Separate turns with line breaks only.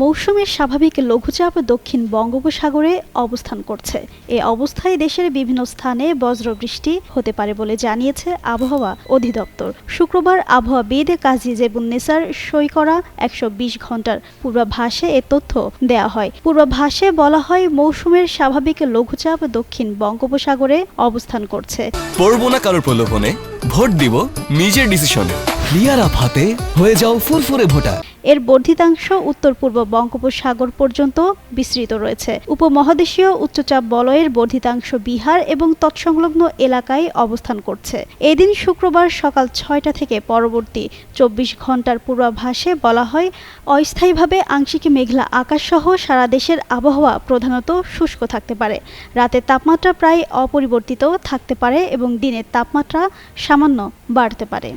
মৌসুমের স্বাভাবিক লঘুচাপ দক্ষিণ বঙ্গোপসাগরে অবস্থান করছে। এ অবস্থায় দেশের বিভিন্ন স্থানে বজ্রবৃষ্টি হতে পারে বলে জানিয়েছে আবহাওয়া অধিদপ্তর। শুক্রবার আবহাওয়াবিদ কাজী জেবুন্নেসার সই করা ১২০ ঘন্টার পূর্বাভাসে এ তথ্য দেয়া হয়। পূর্বাভাসে বলা হয়, মৌসুমের স্বাভাবিক লঘুচাপ দক্ষিণ বঙ্গোপসাগরে অবস্থান করছে।
পড়বো না কারোর প্রলোভনে, ভোট দিব নিজের ডিসিশনে। ক্লিয়ার আপ হাতে হয়ে যাও ফুরফুরে ভোটার।
এর বর্ধিতাংশ উত্তর পূর্ব বঙ্গোপসাগর পর্যন্ত বিস্তৃত রয়েছে। উপমহাদেশীয় উচ্চচাপ বলয়ের বর্ধিতাংশ বিহার এবং তৎসংলগ্ন এলাকায় অবস্থান করছে। এদিন শুক্রবার সকাল ৬টা থেকে পরবর্তী ২৪ ঘন্টার পূর্বাভাসে বলা হয়, অস্থায়ীভাবে আংশিক মেঘলা আকাশসহ সারা দেশের আবহাওয়া প্রধানত শুষ্ক থাকতে পারে। রাতের তাপমাত্রা প্রায় অপরিবর্তিত থাকতে পারে এবং দিনের তাপমাত্রা সামান্য বাড়তে পারে।